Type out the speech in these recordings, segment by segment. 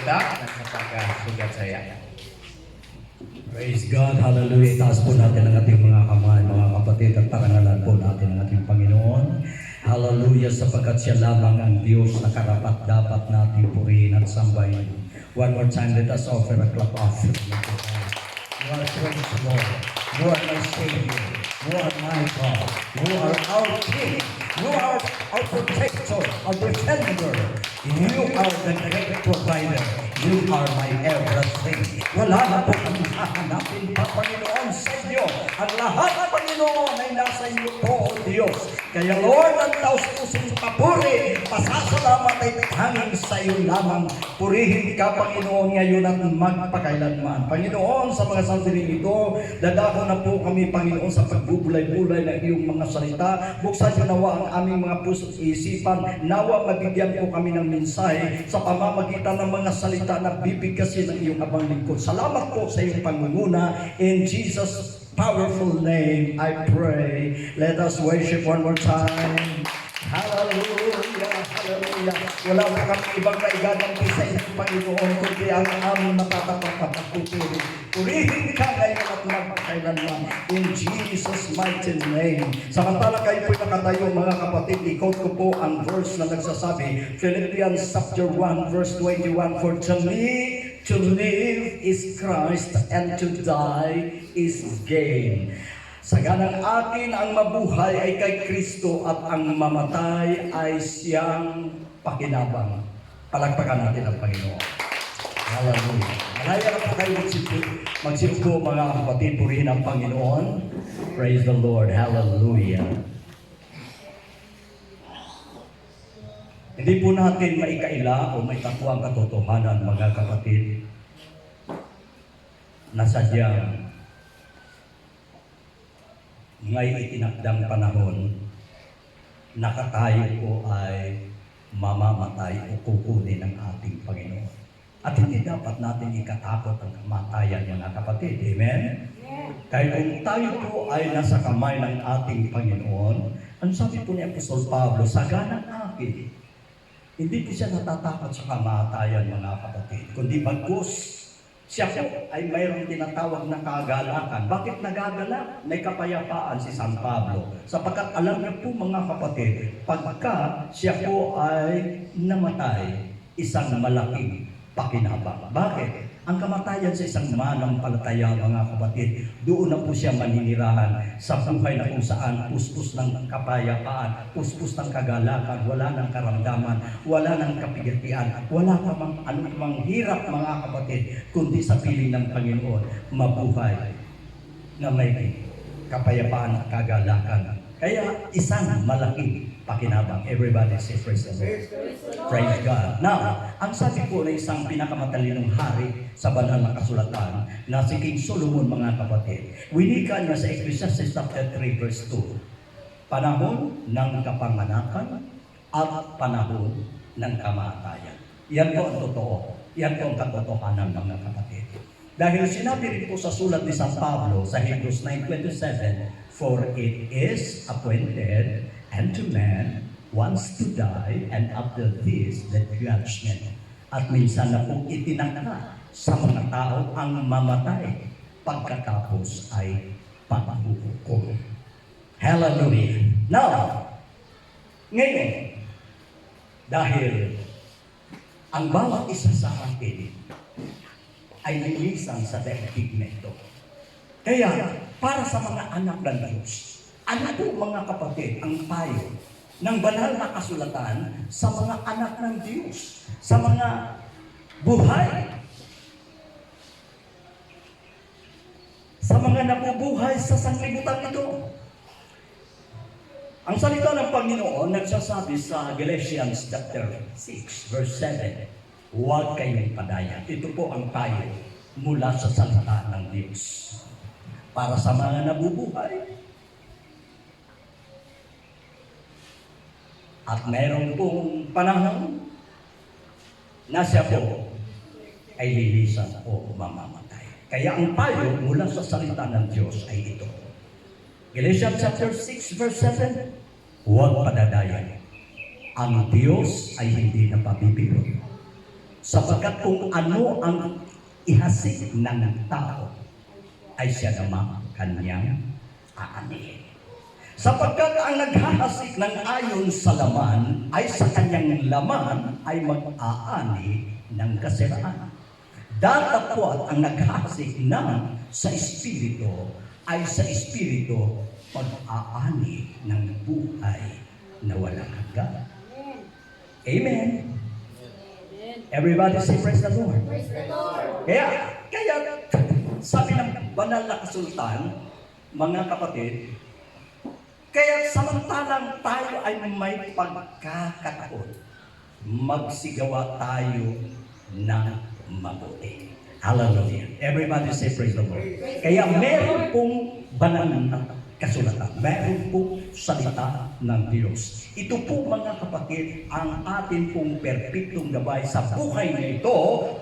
salita at sa pagkasugat saya. Praise God, hallelujah. Itaas po natin ang ating mga kamay, mga kapatid, at parangalan po natin ang ating Panginoon. Hallelujah, sapagkat siya lamang ang Diyos na karapat dapat nating purihin at sambahin. One more time, let us offer a clap offering. You are praise Lord. You are my Savior. You are my God. You are our King. You are our protector, our defender. You are the great provider. You are my everything. Wala na po ang hahanapin pa, Panginoon, sa inyo. Ang lahat, Panginoon, ay nasa inyo po, O Diyos. Kaya, Lord, ang taus-pusong papuri, pasasalamat ay hangin sa iyo lamang. Purihin ka, Panginoon, ngayon at magpakailanman. Panginoon, sa mga sandaling ito, dadako na po kami, Panginoon, sa pagbubulay-bulay ng iyong mga salita. Buksan niyo nawa ang aming mga puso't isipan. Nawa mabigyan po kami ng mensahe sa pamamagitan ng mga salita na bibigkasin ng iyong abang lingkod. Salamat po sa iyong pangunguna. In Jesus' powerful name, I pray. Let us worship one more time. Hallelujah, hallelujah. Wala na kami ibang kaiganang sa iyong Panginoon, kundi ang aming matatapat at pupuri. Purihin ka ngayon at magpakailanman. In Jesus' mighty name. Samantala kayo po nakatayo, mga kapatid, i-quote ko po ang verse na nagsasabi, Philippians chapter 1, verse 21, For to me, to live is Christ, and to die is gain. Sa ganang atin ang mabuhay ay kay Kristo at ang mamatay ay siyang pakinabang. Palakpakan natin ang Panginoon. Hallelujah. Malaya na po kayo magsipo mga kapatid, purihin ang Panginoon. Praise the Lord. Hallelujah. Hindi po natin maikaila o maitapo ang katotohanan, mga kapatid, na sadyang ngay itinakdang panahon, nakatayo po ay mamamatay o kukunin ng ating Panginoon. At hindi dapat natin ikatakot ang kamatayan, mga kapatid. Amen? Kaya kung tayo po ay nasa kamay ng ating Panginoon, ang sabi po ni Apostol Pablo, sagana akin, hindi po siya natatakot sa kamatayan, mga kapatid, kundi bagkus siya po ay mayroong tinatawag na kagalakan. Bakit nagagalak? May kapayapaan si San Pablo. Sapagkat alam niyo po, mga kapatid, pagka siya po ay namatay, isang malaking pakinabang. Bakit? Ang kamatayan sa isang manampalataya, mga kapatid, doon na po siya maninirahan sa buhay na kung saan puspos ng kapayapaan, puspos ng kagalakan, wala ng karamdaman, wala ng kapigatian, wala ka mang anumang hirap, mga kapatid, kundi sa piling ng Panginoon, mabuhay na may kapayapaan at kagalakan. Kaya isang malaking pakinabang. Everybody say praise the Lord. Praise God. Now, ang sabi po ng isang pinakamatalinong hari sa banal na kasulatan na si King Solomon, mga kapatid, winika niya sa Ecclesiastes chapter 3 verse 2, panahon ng kapanganakan at panahon ng kamatayan. Yan po ang totoo. Yan po ang katotohanan, mga kapatid. Dahil sinabi rin po sa sulat ni San Pablo sa Hebrews 9:27, For it is appointed unto man once to die, and after this the judgment. At minsan na po itinakda sa mga tao ang mamatay, pagkatapos ay paghuhukom. Hallelujah. Now, ngayon, dahil ang bawat isa sa atin ay lilisan sa daigdig na ito. Kaya, para sa mga anak ng Diyos, ano po, mga kapatid, ang payo ng banal na kasulatan sa mga anak ng Diyos, sa mga buhay, sa mga nabubuhay sa sanglibutan ito? Ang salita ng Panginoon nagsasabi sa Galatians chapter 6 verse 7, huwag kayong padaya. Ito po ang payo mula sa salita ng Diyos para sa mga nabubuhay. At mayroon pong panahon na siya po ay lilisan o mamamatay. Kaya ang payo mula sa salita ng Diyos ay ito. Galatians chapter 6 verse 7, huwag padadayan. Ang Diyos ay hindi napabibiro. Sapagkat kung ano ang ihasik ng tao, ay siya naman kanyang aanihin. Sapagkat ang naghahasik ng ayon sa laman, ay sa kanyang laman ay mag-aani ng kasiraan. Datapwat ang naghahasik ng sa Espiritu, ay sa Espiritu mag-aani ng buhay na walang hanggan. Amen. Everybody say praise the Lord. Kaya sabi ng banal na kasultan, mga kapatid, kaya samantalang tayo ay may pagkakataon, magsigawa tayo ng mabuti. Hallelujah. Everybody say praise the Lord. Kaya meron pong banal na kasulatan, meron pong salita ng Diyos. Ito po mga kapatid, ang atin pong perpektong gabay sa buhay na ito,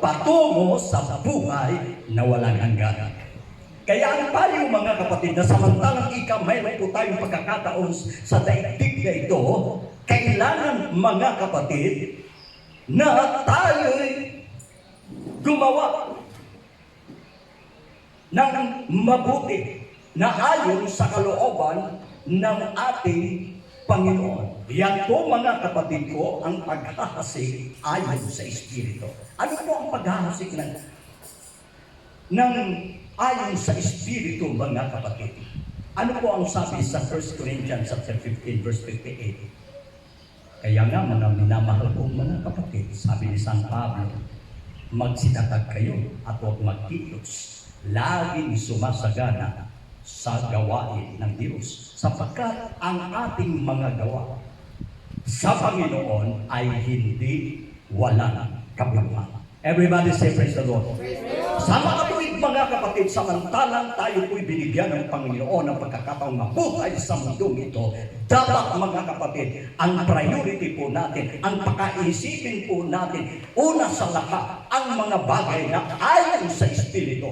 patungo sa buhay na walang hanggan. Kaya ang tayo mga kapatid, na samantalang mayroon po tayong pagkakataon sa daigdig na ito, kailangan mga kapatid, na tayo'y gumawa ng mabuti na ayon sa kalooban ng ating Panginoon. Yan po mga kapatid ko, ang paghahasik ayon sa Espiritu. Ano po ang paghahasik ng ayon sa Espiritu mga kapatid? Ano po ang sabi sa 1 Corinthians chapter 15 verse 58? Kaya nga mga minamahal kong mga kapatid, sabi ni San Pablo, magsitatag kayo at huwag magkilos. Laging sumasagana sa gawain ng Diyos. Sapagkat ang ating mga gawa sa Panginoon ay hindi walang kabuluhan. Everybody say praise the Lord. Sa mga tuwid mga kapatid, samantalang tayo po'y binigyan ng Panginoon ng pagkakataong mabuhay sa mundong ito, dapat mga kapatid, ang priority po natin, ang pakaisipin po natin, una sa lahat, ang mga bagay na ayon sa Espiritu.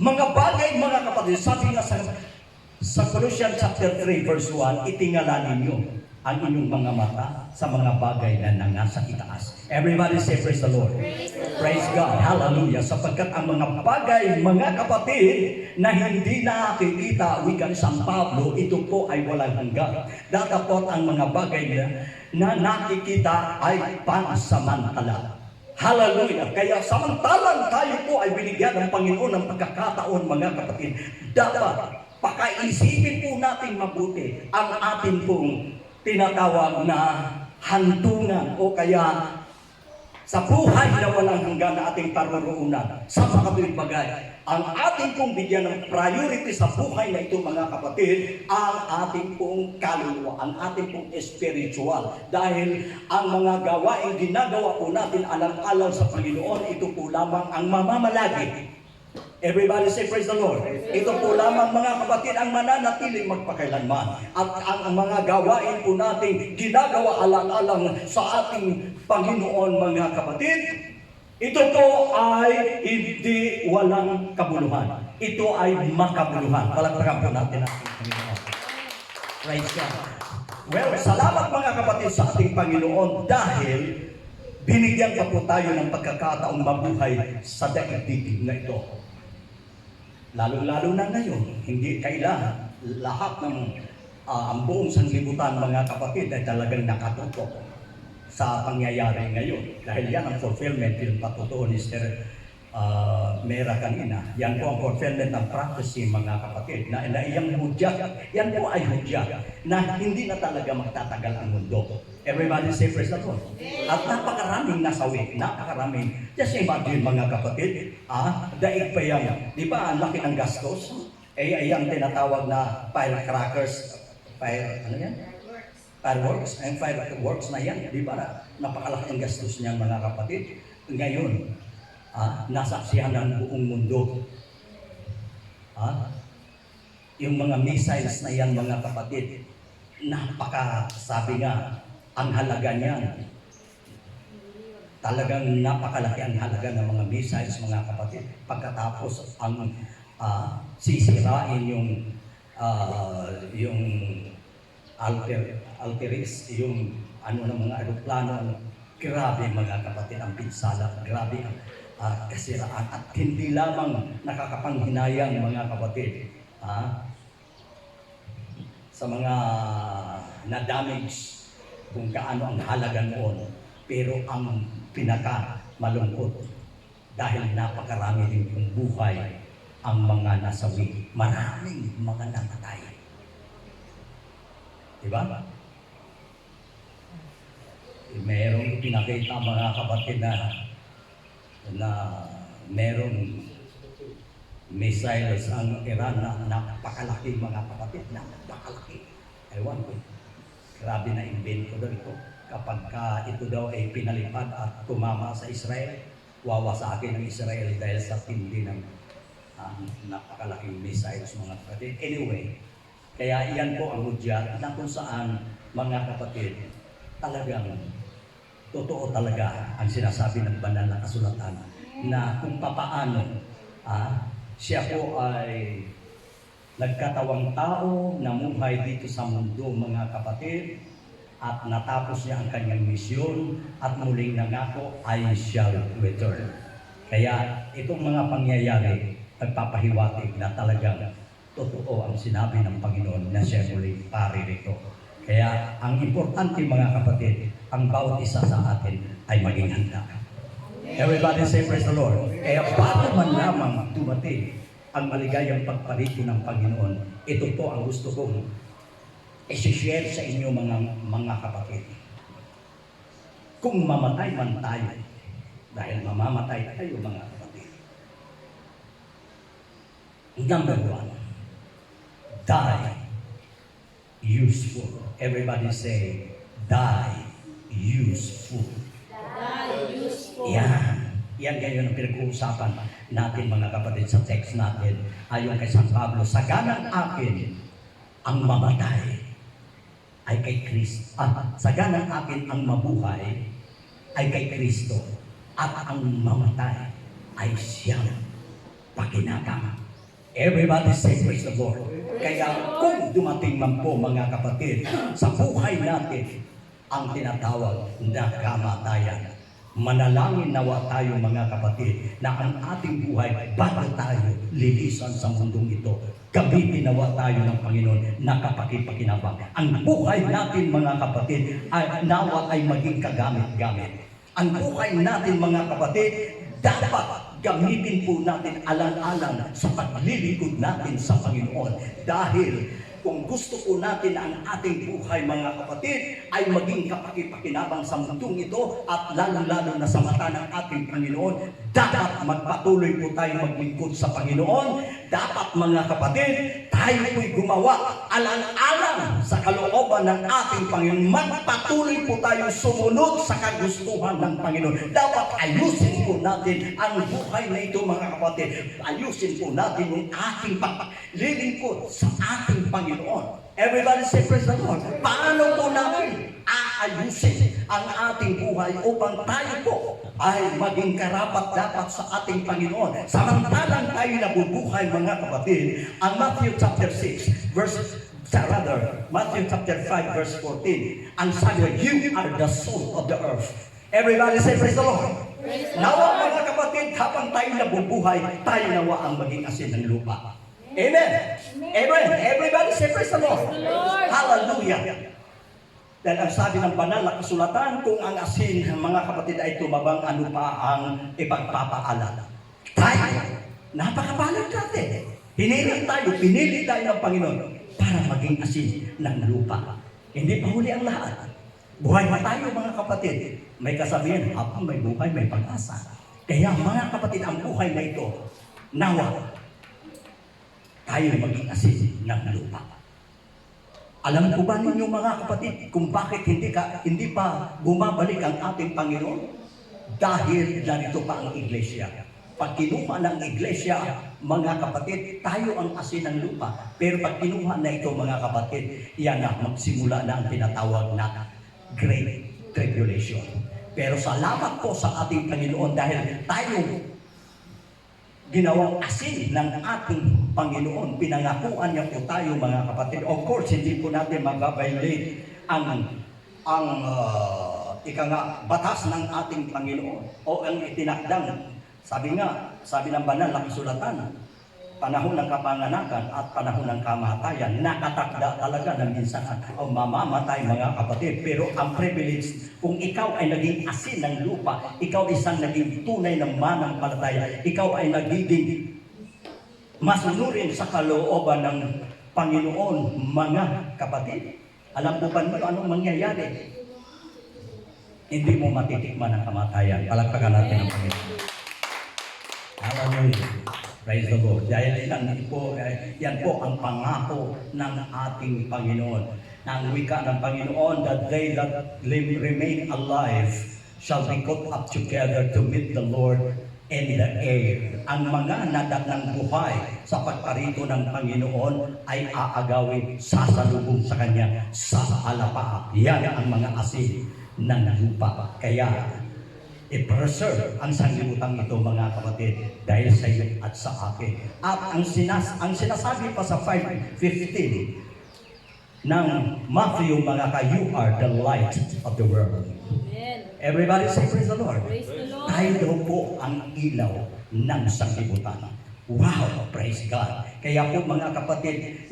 Mga bagay mga kapatid, sabi nga sa Colossians chapter 3 verse 1, itingala ninyo ang inyong mga mata sa mga bagay na nasa itaas. Everybody say praise the Lord. Praise God. Hallelujah. Sapagkat ang mga bagay, mga kapatid, na hindi nakikita, wika ni San Pablo, ito po ay walang hanggan. Datapot ang mga bagay na nakikita ay pansamantala. Hallelujah. Kaya samantalang tayo po ay binigyan ng Panginoon ng pagkakataon, mga kapatid, dapat pakaisipin po natin mabuti ang ating pong tinatawag na hantungan o kaya sa buhay na walang hanggan na ating paruroonan sa mga bagay. Ang ating pong bigyan ng priority sa buhay na ito mga kapatid, ang ating pong kaluluwa, ang ating pong spiritual. Dahil ang mga gawain ginagawa po natin alang-alang sa Panginoon, ito po lamang ang mamamalagi. Everybody say praise the Lord. Ito po lamang mga kapatid ang mananatiling magpakailanman. At ang mga gawain po natin ginagawa alang-alang sa ating Panginoon mga kapatid, ito po ay hindi walang kabuluhan. Ito ay makabuluhan. Palagpagan po natin ang ating Panginoon. Praise God. Well, salamat mga kapatid sa ating Panginoon dahil binigyan pa po tayo ng pagkakataong mabuhay sa daigdig na ito. Lalo-lalo na ngayon, hindi kailangan lahat ng ang buong sanglibutan mga kapatid ay talagang nakatutok sa pangyayari ngayon. Dahil yan ang fulfillment, yung patutuon ni Sir Mera kanina. Yan po ang fulfillment ng prophecy mga kapatid. Na iyang hudya, yan po ay hudya na hindi na talaga magtatagal ang mundo. Everybody say praise the Lord. At napakaraming nasawi, napakaraming. Just imagine mga kapatid, daig pa yan. Di ba ang laki ng gastos? Ayan tinatawag na firecrackers, fireworks, and fireworks na yan. Di ba napakalaki ang gastos niyan mga kapatid? Ngayon, nasaksihan ng buong mundo. Yung mga missiles na yan mga kapatid, sabi nga, ang halaga niyan. Talagang napakalaki ang halaga ng mga missiles mga kapatid. Pagkatapos ang sisirain yung Alteris, yung ng mga aeroplano, Grabe mga kapatid ang pinsala, grabe ang kasiraan at hindi lamang nakakapanghinayang mga kapatid sa mga na-damage kung gaano ang halaga noon. Pero ang pinaka malungkot dahil napakarami din yung buhay ang mga nasawi. Maraming mga namatay. Diba? Merong pinakita mga kapatid na merong missiles ang Iran na napakalaki mga kapatid, napakalaki. Ewan ko, grabe na invento daw ito. Kapag ito daw ay pinalipad at tumama sa Israel, wawasakin ng Israel dahil sa tindi ng napakalaking missiles mga kapatid. Anyway, kaya iyan po ang hudyat na kung saan mga kapatid, talagang totoo talaga ang sinasabi ng banal na kasulatan na kung papaano siya po ay nagkatawang tao, namuhay dito sa mundo mga kapatid, at natapos niya ang kanyang misyon at muling nangako ay shall return. Kaya itong mga pangyayari nagpapahiwatig na talagang totoo ang sinabi ng Panginoon na siya muling paririto. Kaya ang importante mga kapatid, ang bawat isa sa atin ay maging handa. Everybody say praise the Lord. Kaya bago man lamang dumating ang maligayang pagparito ng Panginoon, ito po ang gusto kong i-share sa inyo mga kapatid. Kung mamatay man tayo, dahil mamamatay tayo mga kapatid. Number one, die useful. Everybody say, die useful. Die useful. Yan ngayon ang pinag-uusapan natin mga kapatid sa text natin. Ayon kay San Pablo, sa ganang akin ang mamatay ay kay Kristo. Sa ganang akin ang mabuhay ay kay Kristo. At ang mamatay ay siyang pakinabang. Everybody say praise the Lord. Kaya kung dumating man po mga kapatid sa buhay natin ang tinatawag na kamatayan, manalangin nawa tayo mga kapatid na ang ating buhay bago tayo lilisan sa mundong ito, gamitin nawa tayo ng Panginoon na kapakipakinabang. Ang buhay natin mga kapatid ay nawa ay maging kagamit-gamit. Ang buhay natin mga kapatid dapat gamitin po natin alang-alang sa paglilingkod natin sa Panginoon. Dahil kung gusto po natin ang ating buhay mga kapatid ay maging kapakipakinabang sa mundong ito at lalo-lalo na sa mata ng ating Panginoon, dapat magpatuloy po tayo maglingkod sa Panginoon. Dapat mga kapatid, tayo po'y gumawa alang-alang sa kalooban ng ating Panginoon. Magpatuloy po tayo sumunod sa kagustuhan ng Panginoon. Dapat ayusin po natin ang buhay na ito mga kapatid. Ayusin po natin yung ating paglilingkod sa ating Panginoon. Everybody say praise the Lord. Paano po natin aayusin ang ating buhay upang tayo po ay maging karapat-dapat sa ating Panginoon? Samantalang tayo nabubuhay mga kapatid, ang Matthew chapter 6 Matthew chapter 5 verse 14, ang sabi, you are the salt of the earth. Everybody say praise the Lord. Nawa mga kapatid, habang tayo nabubuhay, tayo nawa ang maging asin ng lupa. Amen. Amen. Everybody say praise the Lord. Hallelujah. Dahil ang sabi ng banal na kasulatan, kung ang asin ng mga kapatid ay tumabang, ano pa ang ipagpapaalala? Tayo, napakabalag natin. Pinili tayo ng Panginoon para maging asin ng lupa. Hindi pa huli ang lahat. Buhay pa tayo mga kapatid. May kasabihan, habang may buhay, may pag-asa. Kaya mga kapatid, ang buhay na ito, nawa, tayo maging asin ng lupa. Alam po ba ninyo mga kapatid kung bakit hindi pa bumabalik ang ating Panginoon? Dahil narito pa ang iglesia. Pag kinuha ng iglesia, mga kapatid, tayo ang asin ng lupa. Pero pag kinuha na ito mga kapatid, yan na, magsimula na ang tinatawag na Great Tribulation. Pero salamat po sa ating Panginoon dahil tayo ginawang asin ng ating Panginoon. Pinangakuan niya po tayo mga kapatid. Of course, hindi po natin mababiolate ang ika nga, batas ng ating Panginoon o ang itinakdang. Sabi ng banal na kasulatan, panahon ng kapanganakan at panahon ng kamatayan, nakatakda talaga na minsan o mamamatay mga kapatid. Pero ang privilege, kung ikaw ay naging asin ng lupa, ikaw isang naging tunay ng manampalataya, ikaw ay nagiging masunurin sa kalooban ng Panginoon, mga kapatid. Alam mo ba niyo anong mangyayari? Hindi mo matitikman ang kamatayan. Palakpakan natin ang Panginoon. Hallelujah. Praise the Lord. Dahil yan po ang pangako ng ating Panginoon. Nang wika ng Panginoon, that they that remain alive shall be caught up together to meet the Lord in the air. Ang mga nadatnang buhay sa pagparito ng Panginoon ay aagawin, sasalubong sa Kanya sa alapaap. Yan ang mga asin ng lupa. Kaya i-preserve ang sanglibutan ito, mga kapatid, dahil sa iyo at sa akin. At ang sinasabi pa sa 5:15 ng Matthew, mga you are the light of the world. Amen. Everybody say praise the Lord. Praise the Lord. Tayo daw po ang ilaw ng sanglibutan. Wow, praise God. Kaya po mga kapatid,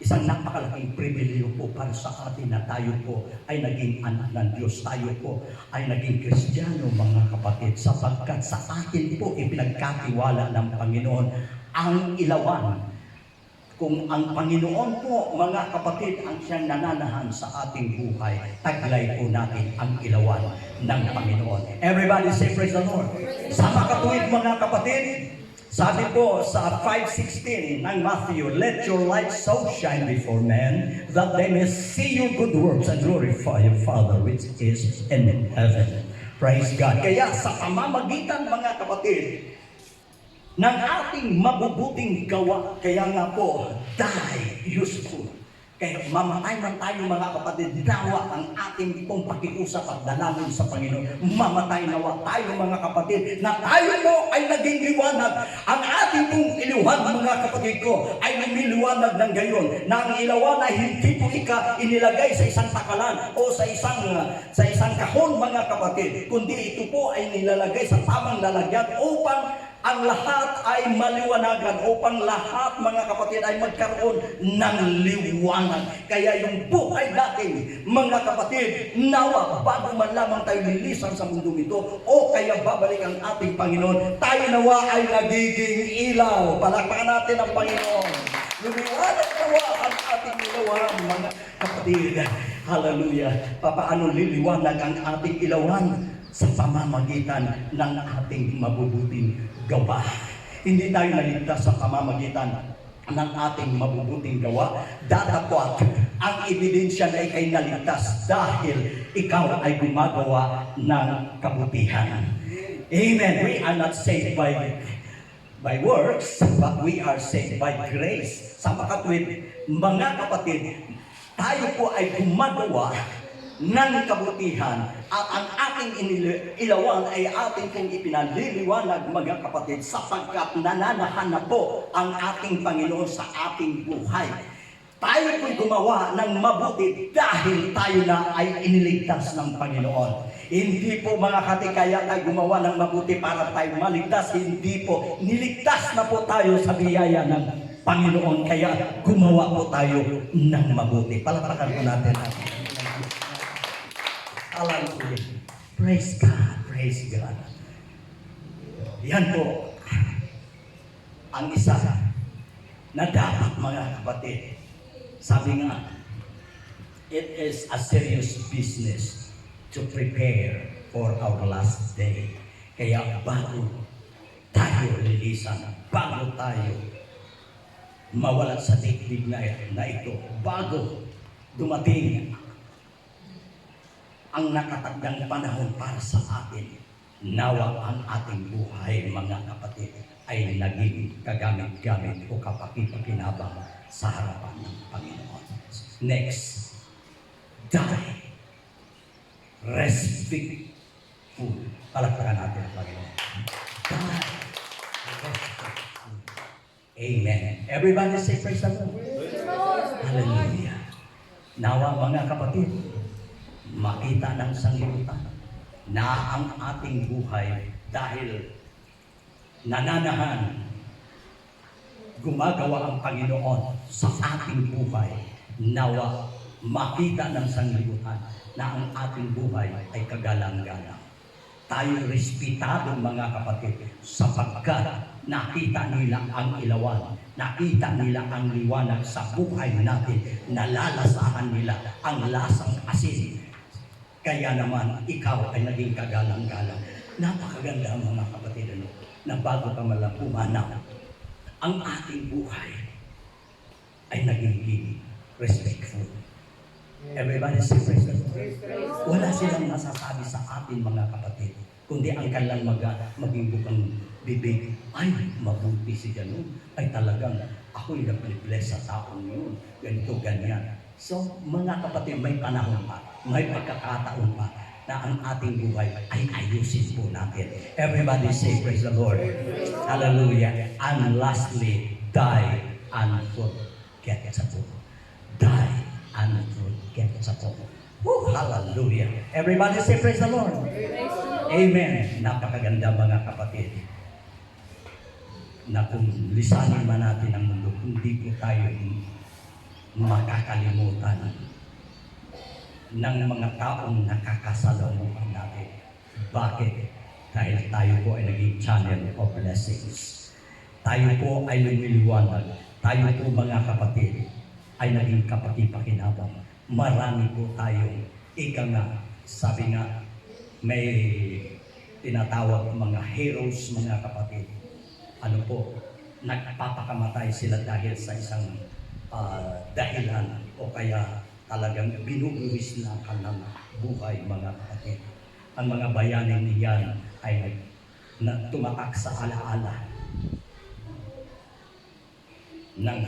isang napakalaking pribilehyo po para sa atin na tayo po ay naging anak ng Diyos. Tayo po ay naging Kristiyano, mga kapatid, sapagkat sa atin po ipinagkatiwala ng Panginoon ang ilawan. Kung ang Panginoon po, mga kapatid, ang siyang nananahan sa ating buhay, taglay po natin ang ilawan ng Panginoon. Everybody say praise the Lord. Sa makatuwid, mga kapatid, sabi po sa 5:16 ng Matthew, let your light so shine before men that they may see your good works and glorify your Father which is in heaven. Praise God. Kaya sa pamamagitan, mga kapatid, ng ating mabubuting gawa, kaya nga po, die useful. Kaya mamatay man tayo, mga kapatid, nawa ang ating pong pakiusap at dalangin sa Panginoon. Mamatay nawa tayo, mga kapatid, na tayo po ay naging liwanag. Ang ating pong iliwan, mga kapatid ko, ay lumiliwanag ng gayon. Na ang ilawan ay hindi po inilagay sa isang takalan o sa isang kahon, mga kapatid, kundi ito po ay nilalagay sa tamang lalagyan upang ang lahat ay maliwanagan, upang lahat, mga kapatid, ay magkaroon ng liwanag. Kaya yung buhay natin, mga kapatid, nawa bago man lamang tayo lilisan sa mundo ito o kaya babalik ang ating Panginoon, tayo nawa ay nagiging ilaw. Palakpakan natin ang Panginoon. Lumiwanag nawa ang ating ilawan, mga kapatid. Hallelujah. Papaano liliwanag ang ating ilawan? Sa pamamagitan ng ating mabubuting gawa. Hindi tayo naligtas sa pamamagitan ng ating mabubuting gawa. Datapwat ang ebidensya na ikay naligtas dahil ikaw ay gumagawa ng kabutihan. Amen. We are not saved by works, but we are saved by grace. Sa makatwid, mga kapatid, tayo po ay gumagawa ng kabutihan at ang ating ilawan ay ating pong ipinaliliwanag, mga kapatid, sapagkat nananahan na po ang ating Panginoon sa ating buhay. Tayo po'y gumawa ng mabuti dahil tayo na ay iniligtas ng Panginoon. Hindi po, mga katikaya, tayo gumawa ng mabuti para tayo maligtas. Hindi po. Niligtas na po tayo sa biyaya ng Panginoon. Kaya gumawa po tayo ng mabuti. Palakpakan po natin. Hallelujah. Praise God. Praise God. Yan po ang isa na dapat, mga kapatid. Sabi nga, it is a serious business to prepare for our last day. Kaya bago tayo lilisan, bago tayo mawala sa daigdig na ito, bago dumating ang nakatagdang panahon para sa atin, nawa ang ating buhay, mga kapatid, ay naging kagamit-gamit o kapaki-pakinabang sa harapan ng Panginoon. Next, die respectful. Palakpakan natin ang Panginoon. Die respectful. Amen. Everybody say praise the Lord. Hallelujah. Nawa, mga kapatid, makita ng sanglibutan na ang ating buhay dahil nananahan, gumagawa ang Panginoon sa ating buhay, nawa makita ng sanglibutan na ang ating buhay ay kagalang-galang. Tayo respetado mga kapatid sapagkat nakita nila ang ilawan, nakita nila ang liwanag sa buhay natin, nalalasahan nila ang lasang asin. Kaya naman ikaw ay naging kagalang-galang. Napakaganda mga kapatid na bago ka malang umanaw, ang ating buhay ay naging respectful. Everybody say praise the Lord. Wala silang masasabi sa atin mga kapatid, kundi ang kanilang maging bukang bibig, ay mabuti si Ganun, ay talagang ako'y nag-bless sa taong yun, ganito, ganyan. So mga kapatid, may panahon pa, may pagkakataon pa na ang ating buhay ay ayusin po natin. Everybody say praise the Lord. Hallelujah. And lastly, die and forget sa po. Die and forget sa po. Hallelujah. Everybody say praise the Lord. Amen. Napakaganda mga kapatid. Na kung lisanin man natin ang mundo, hindi po tayo makakalimutan ng mga taong nakakasalamuhan natin. Bakit? Dahil tayo po ay naging channel of blessings. Tayo po ay lumiliwanag. Tayo po mga kapatid ay naging kapaki-pakinabang. Marami po tayong sabi nga, may tinatawag mga heroes mga kapatid. Ano po, nagpapakamatay sila dahil sa isang dahilan o kaya talagang binubuwis na kanilang buhay mga kapatid. Ang mga bayaning niyan ay tumatak sa alaala ng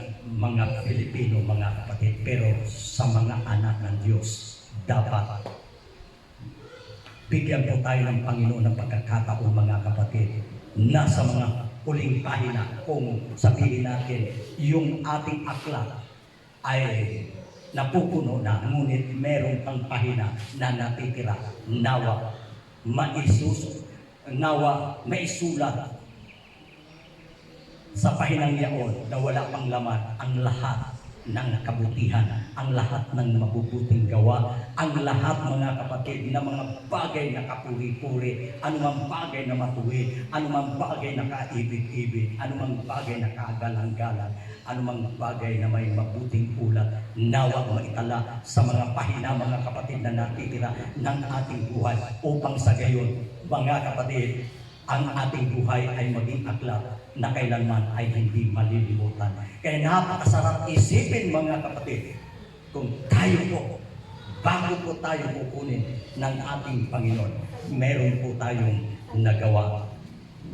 mga Pilipino mga kapatid. Pero sa mga anak ng Diyos, dapat bigyan po tayo ng Panginoon ng pagkakataon mga kapatid na sa mga huling pahina, kung sabihin natin yung ating aklat ay napupuno na, ngunit meron pang pahina na natitira, nawa maisulat sa pahinang yaon na wala pang laman ang lahat ng kabutihan, ang lahat ng mabubuting gawa, ang lahat mga kapatid na mga bagay na kapuri-puri, anumang bagay na matuwid, anumang bagay na kaibig-ibig, anumang bagay na kagalang-galang, anumang bagay na may mabuting ulat, nawa maitala sa mga pahina mga kapatid na natitira ng ating buhay upang sa gayon mga kapatid, ang ating buhay ay maging aklat na kailanman ay hindi malilimutan. Kaya napakasarap isipin mga kapatid, kung tayo po, bago po tayo kukunin ng ating Panginoon, meron po tayong nagawa.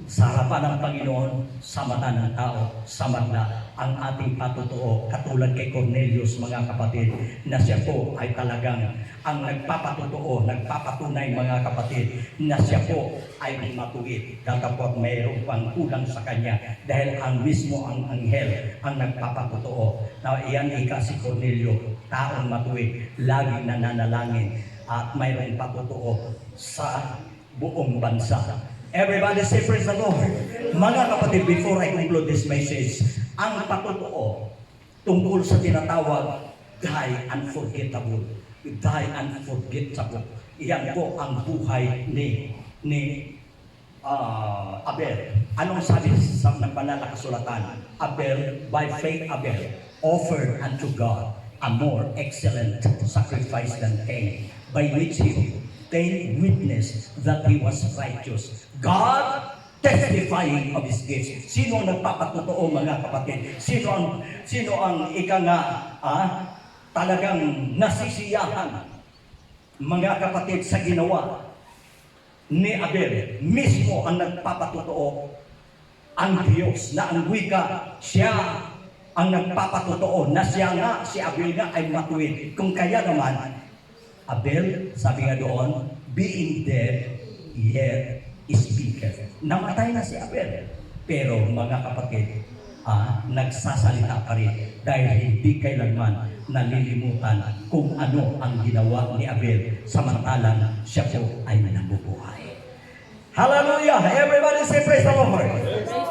Sa harapan ng Panginoon, sa mata ng tao, sa madla, ang ating patutuo, katulad kay Cornelius mga kapatid, na siya po ay talagang ang nagpapatutuo, nagpapatunay mga kapatid, na siya po ay matuwid. Datapot mayroon pang kulang sa kanya dahil ang mismo ang anghel ang nagpapatutuo. Na iyan si Cornelio, taong matuwid, laging nananalangin at mayroong patutuo sa buong bansa. Everybody say praise the Lord. Mga kapatid, before I conclude this message, ang patutuo tungkol sa tinatawag die unforgettable. Die unforgettable. Iyan po ang buhay ni Abel. Anong sabi sa banal na kasulatan? Abel, by faith Abel offered unto God a more excellent sacrifice than Cain, by which he obtained witness that he was righteous, God testifying of his gifts. Sino ang nagpapatutuo mga kapatid? Sino ang talagang nasisiyahan mga kapatid sa ginawa ni Abel? Mismo ang nagpapatutuo ang Diyos na ang wika, siya ang nagpapatutuo na siya nga, si Abel nga ay matuwid. Kung kaya naman, Abel, sabi nga doon, being dead, yet speaketh. Namatay na si Abel. Pero mga kapatid, nagsasalita pa rin dahil hindi kailanman nalilimutan kung ano ang ginawa ni Abel samantalang siya po ay nabubuhay. Hallelujah! Everybody say praise the Lord!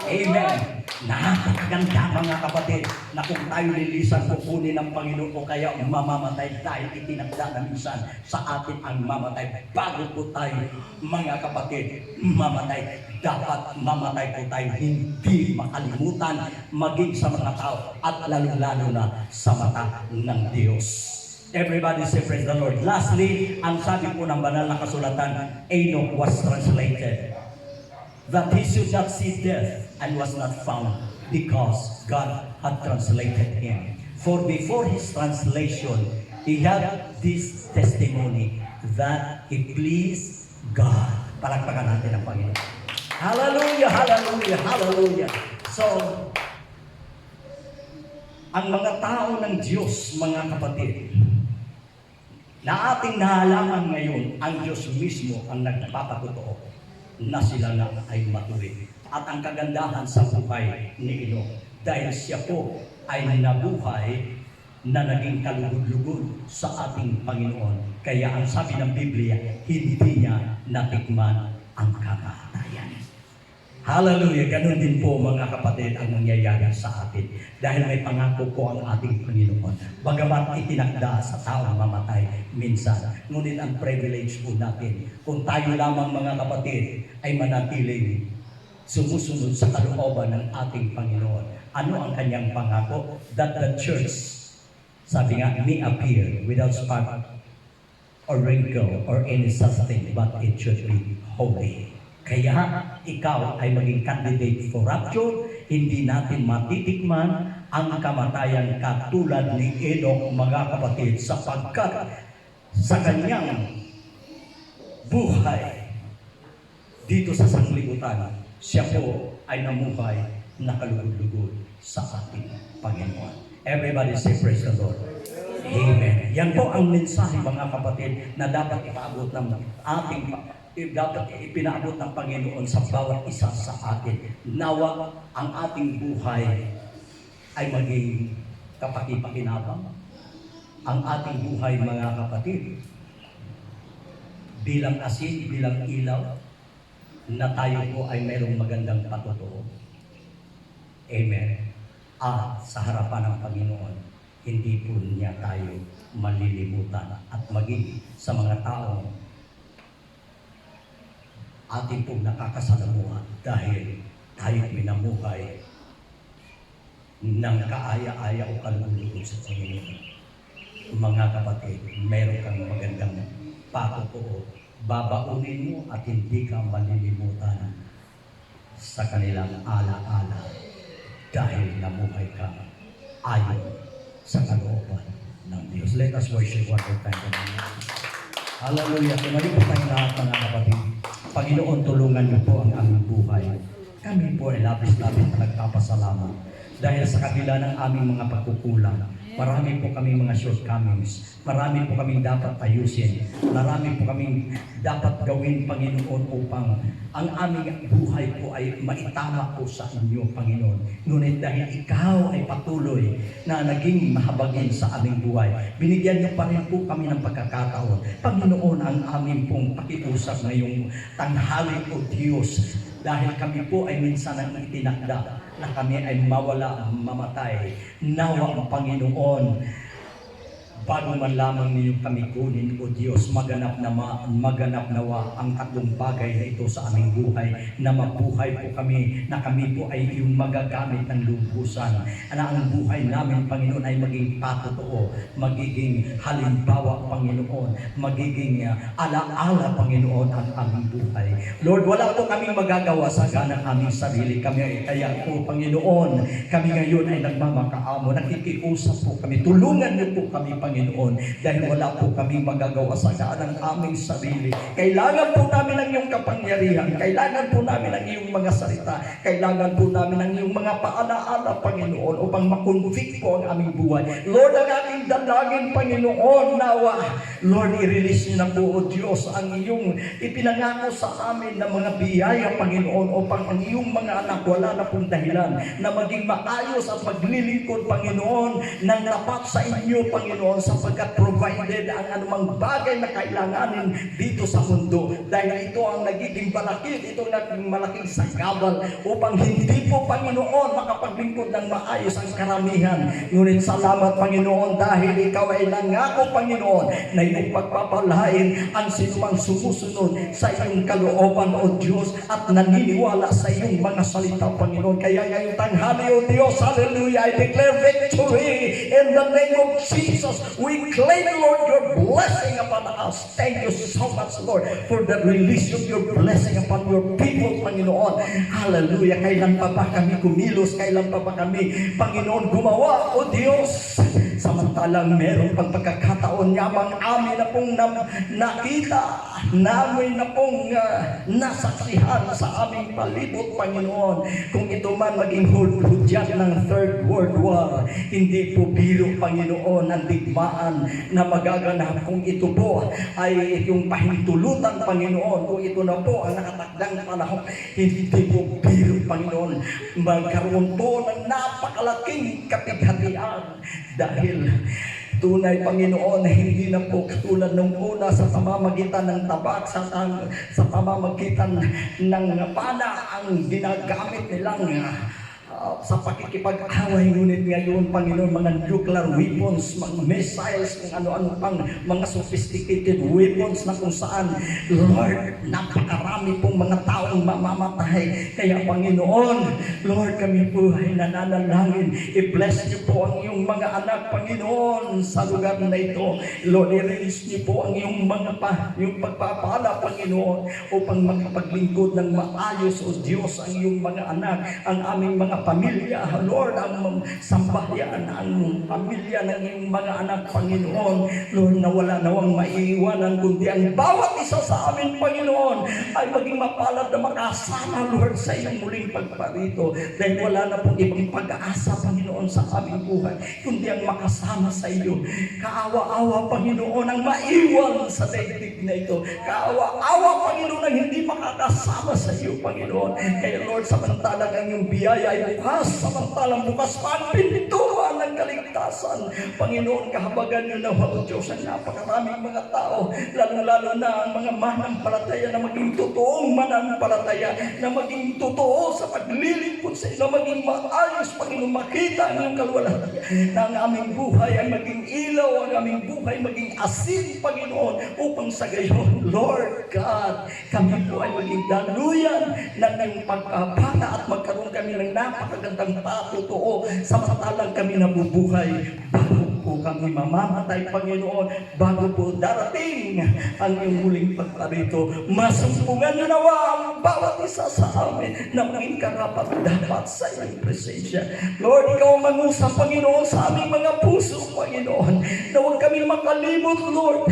Amen! Napakaganda mga kapatid na kung tayo lilisan kukunin ng Panginoon o kaya mamamatay dahil itinagda na minsan sa atin ang mamatay. Bago po tayo mga kapatid mamatay, dapat mamatay po tayo hindi makalimutan maging sa mga tao at lalo-lalo na sa mata ng Diyos. Everybody say praise the Lord. Lastly, ang sabi po ng banal na kasulatan, Enoch was translated that he should not see death and was not found because God had translated him. For before his translation, he had this testimony that he pleased God. Palakpakan natin ang Panginoon. Hallelujah, hallelujah, hallelujah. So, ang mga tao ng Diyos, mga kapatid, na ating nahalaman ngayon, ang Diyos mismo ang nagpapatotoo na sila na ay matuwid. At ang kagandahan sa buhay ni Enoch, dahil siya po ay nabuhay na naging kalugod-lugod sa ating Panginoon. Kaya ang sabi ng Biblia, hindi niya natikman ang kamatayan. Hallelujah! Ganun din po mga kapatid ang nangyayari sa atin. Dahil may pangako po ang ating Panginoon. Bagamat itinakda sa taong mamatay minsan. Ngunit ang privilege po natin, kung tayo lamang mga kapatid ay manatiling sumusunod sa kalooban ng ating Panginoon. Ano ang kanyang pangako? That the church, sabi nga, may appear without spot or wrinkle or any such thing, but it should be holy. Kaya ikaw ay maging candidate for rapture, hindi natin matitikman ang kamatayan katulad ni Enoch mga kapatid sapagkat sa kanyang buhay dito sa sanglibutan, siya po ay namuhay na kalugod-lugod sa ating Panginoon. Everybody say praise the Lord. Amen. Yan po ang mensahe mga kapatid na dapat ipaabot ng ating dapat ipinaabot ng Panginoon sa bawat isa sa atin. Nawa ang ating buhay ay maging kapaki-pakinabang. Ang ating buhay mga kapatid, bilang asin, bilang ilaw, na tayo po ay mayroong magandang patotoo. Amen. At sa harapan ng Panginoon, hindi po niya tayo malilimutan at maging sa mga taong ating pong nakakasalamuha dahil tayo minamuhay ng kaaya-aya o kalulugod sa Panginoon. Mga kapatid, meron kang magandang patotoo. Babaunin mo at hindi ka malilimutan sa kanilang ala-ala dahil namuhay ka ayon sa kalooban ng Diyos. Let us worship one more time. Hallelujah. Tumali po tayong lahat mga kapatid. Panginoon, tulungan niyo po ang aming buhay. Kami po ay labis-labis na nagpapasalamat dahil sa kabila ng aming mga pagkukulang, marami po kami mga shortcomings, marami po kaming dapat ayusin, marami po kaming dapat gawin, Panginoon, upang ang aming buhay po ay maitama po sa inyo, Panginoon. Ngunit dahil ikaw ay patuloy na naging mahabagin sa aming buhay, binigyan niyo pa rin po kami ng pagkakataon. Panginoon, ang aming pong pakiusap ngayong tanghali o Diyos, dahil kami po ay minsan ang itinakda na kami ay mawala, mamatay. Nawa ang Panginoon, bago man lamang ninyo kami kunin, o Diyos, maganap nawa ang tatlong bagay na ito sa aming buhay, na mabuhay po kami, na kami po ay yung magagamit ng lubusan, na ang buhay namin, Panginoon, ay maging patotoo, magiging halimbawa, Panginoon, magiging ala-ala, Panginoon, ang aming buhay. Lord, wala po kaming magagawa sa ganang aming sarili. Kami kaya po, Panginoon, kami ngayon ay nagmamakaamo, nakikiusap po kami, tulungan niyo po kami, Panginoon, Panginoon, dahil wala po kami magagawa sa ng aming sarili. Kailangan po namin ang iyong kapangyarihan, kailangan po namin ang iyong mga salita, kailangan po namin ang iyong mga paalaala, Panginoon, upang makonvict po ang aming buhay. Lord, ang aking dalangin, Panginoon, nawa, Lord, i-release niyo na po, O Diyos, ang iyong ipinangako sa amin na mga biyaya, Panginoon, upang ang iyong mga anak wala na pong dahilan na maging maayos at maglilingkod, Panginoon, ng tapat sa inyo, Panginoon, sapagkat provided ang anumang bagay na kailanganin dito sa mundo. Dahil ito ang nagiging balakid, ito ang naging malaking sagabal upang hindi po, Panginoon, makapaglingkod ng maayos ang karamihan. Ngunit salamat, Panginoon, dahil ikaw ay nangako, Panginoon, na iyong pagpapalain ang sinumang sumusunod sa iyong kalooban, O Diyos, at naniniwala sa iyong mga salita, Panginoon. Kaya ngayong tanghali, O Diyos, hallelujah, I declare victory in the name of Jesus. We claim, Lord, your blessing upon us. Thank you so much, Lord, for the release of your blessing upon your people, Panginoon. Hallelujah. Kailan pa ba kami kumilos? Kailan pa ba kami, Panginoon, gumawa, O Diyos? Samantalang meron pang pagkakataon yamang amin na pong nakita, namin na pong nasaksihan sa aming palibot, Panginoon. Kung ito man maging hudyat ng Third World War, hindi po biro, Panginoon, ang digmaan na magaganap. Kung ito po ay yung pahintulutan, Panginoon, kung ito na po ang nakatakdang panahon, hindi po biro, Panginoon. Magkaroon po ng napakalaking kapighatian dahil tunay, Panginoon, hindi na po katulad nung una sa pamamagitan ng tabak, sa pamamagitan ng pana ang ginagamit nilang sa pakikipag-away. Ngunit ngayon, Panginoon, mga nuclear weapons, mga missiles, kung ano-ano pang mga sophisticated weapons na kung saan, Lord, napakarami pong mga taong mamamatay. Kaya, Panginoon, Lord, kami po ay nananalangin. I-bless niyo po ang iyong mga anak, Panginoon, sa lugar na ito. Lord, i-release niyo po ang iyong mga yung pagpapala, Panginoon, upang makapaglingkod ng maayos, O Diyos, ang iyong mga anak, ang aming mga pamilya, Lord, ang sambahayan, ang pamilya ng iyong mga anak, Panginoon. Lord, na wala nawang maiiwanan, kundi ang bawat isa sa amin, Panginoon, ay maging mapalad na makasama, Lord, sa iyong muling pagparito. Dahil wala na pong ibang pag-aasa, Panginoon, sa aming buhay, kundi ang makasama sa iyo. Kaawa-awa, Panginoon, ang maiwan sa daigdig na ito. Kaawa-awa, Panginoon, ang hindi makakasama sa iyo, Panginoon. Kaya, Lord, samantalang ang iyong biyaya ay bukas, samantalang bukas pa ang pintuan ng kaligtasan. Panginoon, kahabagan niyo na, O Diyos, ang napakaraming mga tao, lalo-lalo na ang mga manampalataya na maging totoong manampalataya, na maging totoo sa paglilingkod sa iyo, na maging maayos, Panginoon, makita ang iyong kalwalhatian, na ang aming buhay ay maging ilaw, ang aming buhay maging asin, Panginoon, upang sa gayon, Lord God, kami po ay maging daluyan ng iyong pagkapata at magkaroon kami ng napakagandang patotoo samantalang kami nabubuhay. Bago po kami mamamatay, Panginoon, bago po darating ang iyong muling pagparito, masumpungan niyo nawa ang bawat isa sa amin na maging karapat-dapat sa iyong presensya. Lord, ikaw ang mangusap, Panginoon, sa aming mga puso, Panginoon, na huwag kami makalimot, Lord.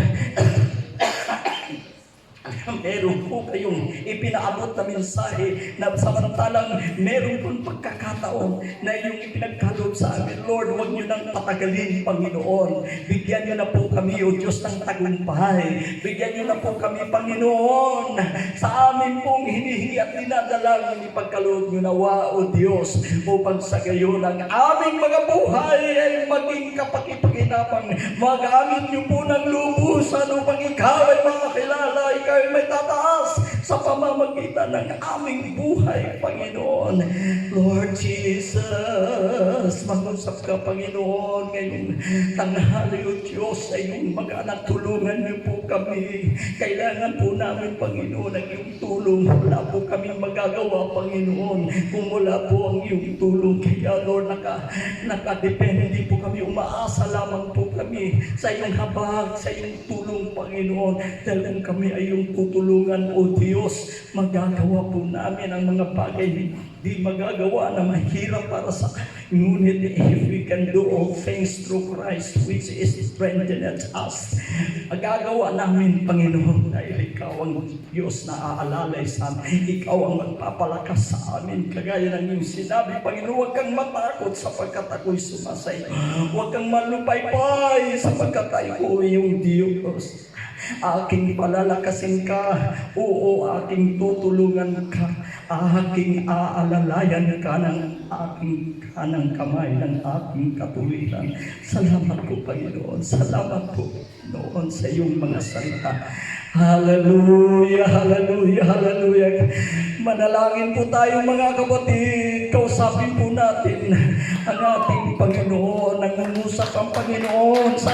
Meron po kayong ipinaabot na mensahe na samantalang meron pong pagkakataon na yung ipinagkaloob sa amin. Lord, huwag niyo nang patagalin, Panginoon. Bigyan niyo na po kami, O Diyos, ng tagumpay. Bigyan niyo na po kami, Panginoon, sa amin pong hinihingi at dinadalangin, ipagkaloob niyo nawa, O Diyos, upang sa gayon ang aming mga buhay ay maging kapakipag-inapang. Magamit niyo po ng lubusan upang ikaw ay makakilala, ikaw ay may tataas sa pamamagitan ng aming buhay, Panginoon. Lord Jesus, mag-usap ka, Panginoon, ngayong tanghali, O Diyos, sa iyong mga anak, tulungan niyo po kami. Kailangan po namin, Panginoon, ang iyong tulong. Wala po kami magagawa, Panginoon, kung wala po ang iyong tulong. Kaya, Lord, nakadepende po kami, umaasa lamang po kami sa iyong habag, sa iyong tulong, Panginoon, dahil kung kami ay iyong tutulungan, O Diyos, Diyos, magagawa po namin ang mga bagay di magagawa na mahirap para sa ngunit if we can do all things through Christ which is strengtheneth us. Magagawa namin, Panginoon, dahil Ikaw ang Diyos na aalalay sa amin. Ikaw ang magpapalakas sa amin. Kagaya ng iyong sinabi, Panginoon, huwag kang matakot sapagkat ako'y sumasay. Huwag kang malupaypay sapagkat ako iyong Diyos. Aking palalakasin ka, oo, aking tutulungan ka, aking aalalayan ka ng aking kanang kamay, ng aking katuwiran. Salamat po, Panginoon. Salamat po, Panginoon, sa iyong mga salita. Hallelujah, hallelujah, hallelujah. Manalangin po tayo mga kapatid. Kausapin po natin ang ating Panginoon. Nangungusap ang Panginoon sa